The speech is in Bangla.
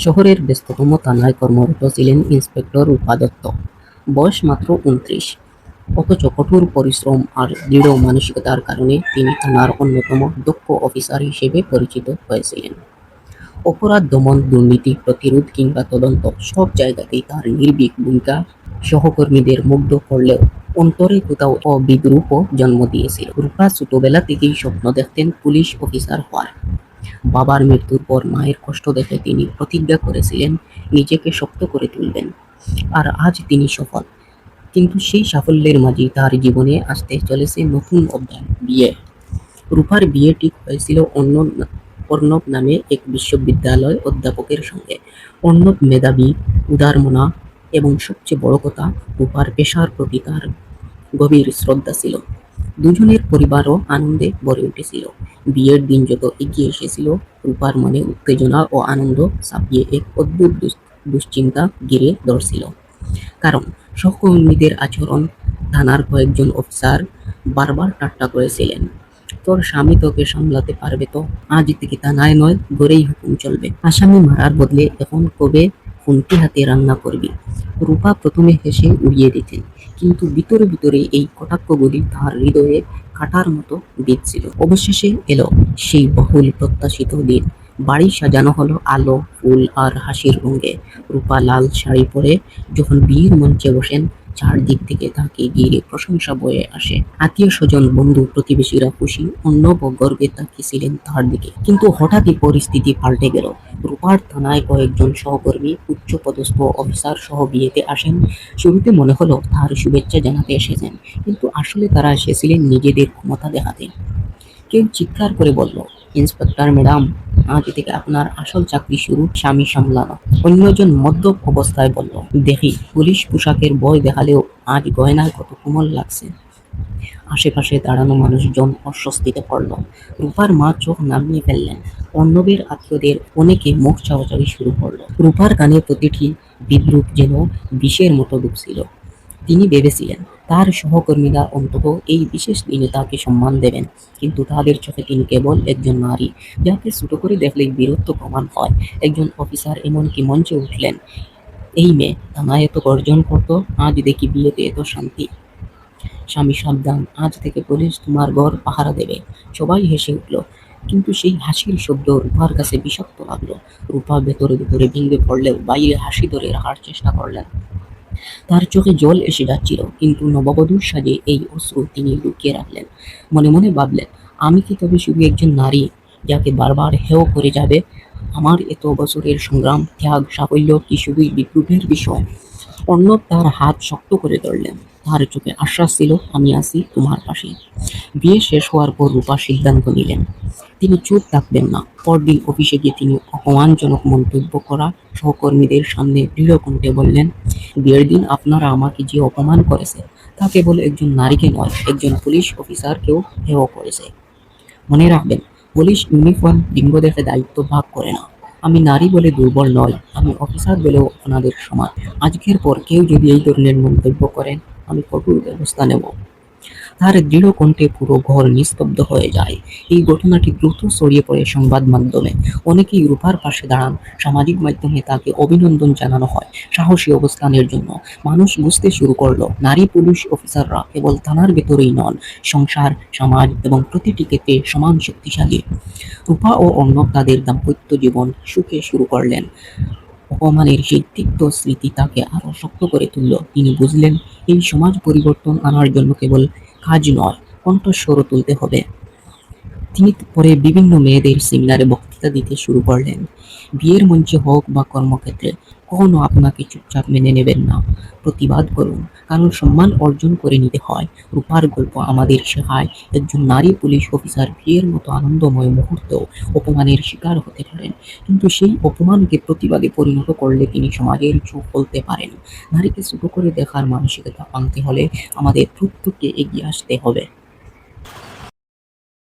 শহরের ব্যস্ততম থানায় কর্মরত ছিলেন ইন্সপেক্টর রূপা দত্ত। বয়স মাত্র ২৯। অথচ কঠোর পরিশ্রম আর দৃঢ় মানসিকতার কারণে তিনি থানার অন্যতম দক্ষ অফিসার হিসেবে পরিচিত হয়েছিলেন। অপরাধ দমন, দুর্নীতি প্রতিরোধ কিংবা তদন্ত সব জায়গাতেই তার নির্ভীক ভূমিকা সহকর্মীদের মুগ্ধ করলেও অন্তরে কোথাও বিদ্রূপও জন্ম দিয়েছিল। রূপা ছোটবেলা থেকেই স্বপ্ন দেখতেন পুলিশ অফিসার হওয়ার। বাবার মৃত্যুর পর মায়ের কষ্ট দেখে তিনি প্রতিজ্ঞা করেছিলেন নিজেকে শক্ত করে তুলবেন। আর আজ তিনি সফল। কিন্তু সেই সাফল্যের মাঝেই তার জীবনে আসতে চলেছে নতুন অধ্যায়, বিয়ে। রূপার বিয়ে ঠিক হয়েছিল অর্ণব নামে এক বিশ্ববিদ্যালয় অধ্যাপকের সঙ্গে। অর্ণব মেধাবী, উদারমনা এবং সবচেয়ে বড় কথা, রূপার পেশার প্রতি তার গভীর শ্রদ্ধা ছিল। দুজনের পরিবারও আনন্দে ভরে উঠেছিল। বিয়ের দিন যত এগিয়ে এসেছিল, রূপার মনে উত্তেজনা ও আনন্দ ছাপিয়ে এক অদ্ভুত দুশ্চিন্তা ঘিরে ধরছিল। কারণ সহকর্মীদের আচরণ, থানার কয়েকজন অফিসার বারবার ঠাট্টা করেছিলেন, তোর স্বামী তোকে সামলাতে পারবে তো? আজ থেকে থানায় নয়, ঘরেই হুকুম চলবে। আসামি মারার বদলে এখন কবে খুন্তি হাতে রান্না করবি? রূপা প্রথমে হেসে উড়িয়ে দিতেন, কিন্তু ভিতরে ভিতরে এই কটাক্ষগুলি তার হৃদয়ে কাঁটার মতো বিঁধছিল। অবশেষে এলো সেই বহুল প্রত্যাশিত দিন। বাড়ি সাজানো হলো আলো, ফুল আর হাসির রঙে। রূপা লাল শাড়ি পরে যখন বিয়ের মঞ্চে বসেন, চারদিক থেকে তাকে ঘিরে প্রশংসা বয়ে আসে। আত্মীয় স্বজন, বন্ধু, প্রতিবেশীরা খুশি, অর্ণব গর্বে তাকিয়েছিলেন তার দিকে। কিন্তু হঠাৎই পরিস্থিতি পাল্টে গেল। রূপার থানায় কয়েকজন সহকর্মী উচ্চপদস্থ অফিসার সহ বিয়েতে আসেন। শুরুতে মনে হলো তার শুভেচ্ছা জানাতে এসেছেন, কিন্তু আসলে তারা এসেছিলেন নিজেদের ক্ষমতা দেখাতে। কেউ চিৎকার করে বলল, ইন্সপেক্টর ম্যাডাম, আজ থেকে আপনার আসল চাকরি শুরু, স্বামী সামলানো। অন্যজন মদ্যপ অবস্থায় বলল, দেখি পুলিশ পোশাকের ভয় দেখালেও আজ গয়নায় কত কোমল লাগছে। আশেপাশে দাঁড়ানো মানুষজন অস্বস্তিতে পড়ল। রূপার মা চোখ নামিয়ে ফেললেন। অর্ণবের আত্মীয়দের অনেকে মুখ চাওয়াচাওয়ি শুরু করল। রূপার কানে প্রতিটি বিদ্রূপ যেন বিষের মতো ঢুকছিল। তিনি ভেবেছিলেন তার সহকর্মীরা অন্তত এই বিশেষ দিনে তাকে সম্মান দেবেন, কিন্তু তাদের চোখে তিনি কেবল একজন নারী, যাকে ছোট করে দেখলেই বীরত্ব প্রমাণ হয়। একজন অফিসার এমনকি মঞ্চে উঠলেন, এই মেয়ে থানায় এত গর্জন করতো, আজ দেখি বিয়েতে এত শান্তি। স্বামী সাবধান, আজ থেকে পুলিশ তোমার ঘর পাহারা দেবে। সবাই হেসে উঠল, কিন্তু সেই হাসির শব্দ রূপার কাছে বিষাক্ত লাগলো। রূপা ভেতরে ভেতরে ভেঙে পড়লেও বাইরে হাসি ধরে রাখার চেষ্টা করলেন। তার চোখে জল এসে যাচ্ছিল, কিন্তু নববধূর সাজে এই অশ্রু তিনি লুকিয়ে রাখলেন। মনে মনে ভাবলেন, আমি কি তবে শুধু একজন নারী যাকে বারবার হেয় করে যাবে? আমার এত বছরের সংগ্রাম, ত্যাগ, সাফল্য কি শুধুই বিদ্রুপের বিষয়? অর্ণব তার হাত শক্ত করে ধরলেন। তার চোখে আশ্বাস ছিল, আমি আছি তোমার পাশে। বিয়ে শেষ হওয়ার পর রূপা সিদ্ধান্ত নিলেন, তিনি চুপ থাকবেন না। পরদিন অফিসে গিয়ে তিনি অপমানজনক মন্তব্য করা সহকর্মীদের সামনে দৃঢ় কণ্ঠে বললেন, বিয়ের দিন আপনারা আমাকে যে অপমান করেছে, তা কেবল একজন নারীকে নয়, একজন পুলিশ অফিসারকেও হেয় করেছে। মনে রাখবেন, পুলিশ ইউনিফর্ম, লিঙ্গ দেখে দায়িত্ব ভাগ করে না। আমি নারী বলে দুর্বল নয়, আমি অফিসার বলেও আপনাদের সমান। আজকের পর কেউ যদি এই ধরনের মন্তব্য করেন, আমি কঠোর ব্যবস্থা নেব। তার দৃঢ় কণ্ঠে পুরো ঘর নিস্তব্ধ হয়ে যায়। এই ঘটনাটি দ্রুত ছড়িয়ে পড়ে সংবাদ মাধ্যমে। অনেকেই রূপার পাশে দাঁড়ান। সামাজিক মাধ্যমে তাকে অভিনন্দন জানানো হয় সাহসী অবস্থানের জন্য। মানুষ বুঝতে শুরু করলো, নারী পুলিশ অফিসাররা কেবল থানার ভেতরেই নন, সংসার, সমাজ এবং প্রতিটি ক্ষেত্রে সমান শক্তিশালী। রূপা ও অর্ণব তাদের দাম্পত্য জীবন সুখে শুরু করলেন। অপমানের সেই তিক্ত স্মৃতি তাকে আরো শক্ত করে তুলল। তিনি বুঝলেন, এই সমাজ পরিবর্তন আনার জন্য কেবল কাজ নয়, কণ্ঠস্বরও তুলতে হবে। তিনি পরে বিভিন্ন মেয়েদের সেমিনারে বক্তৃতা দিতে শুরু করলেন। বিয়ের মঞ্চে হোক বা কর্মক্ষেত্রে, কখনো আপনাকে চুপচাপ মেনে নেবেন না, প্রতিবাদ করুন, কারণ সম্মান অর্জন করে নিতে হয়। রূপার গল্প আমাদের শেখায়, একজন নারী পুলিশ অফিসার বিয়ের মতো আনন্দময় মুহূর্তেও অপমানের শিকার হতে পারেন, কিন্তু সেই অপমানকে প্রতিবাদে পরিণত করলে তিনি সমাজের চোখ খুলতে পারেন। নারীকে ছোট করে দেখার মানসিকতা ভাঙতে হলে আমাদের প্রত্যেককে এগিয়ে আসতে হবে।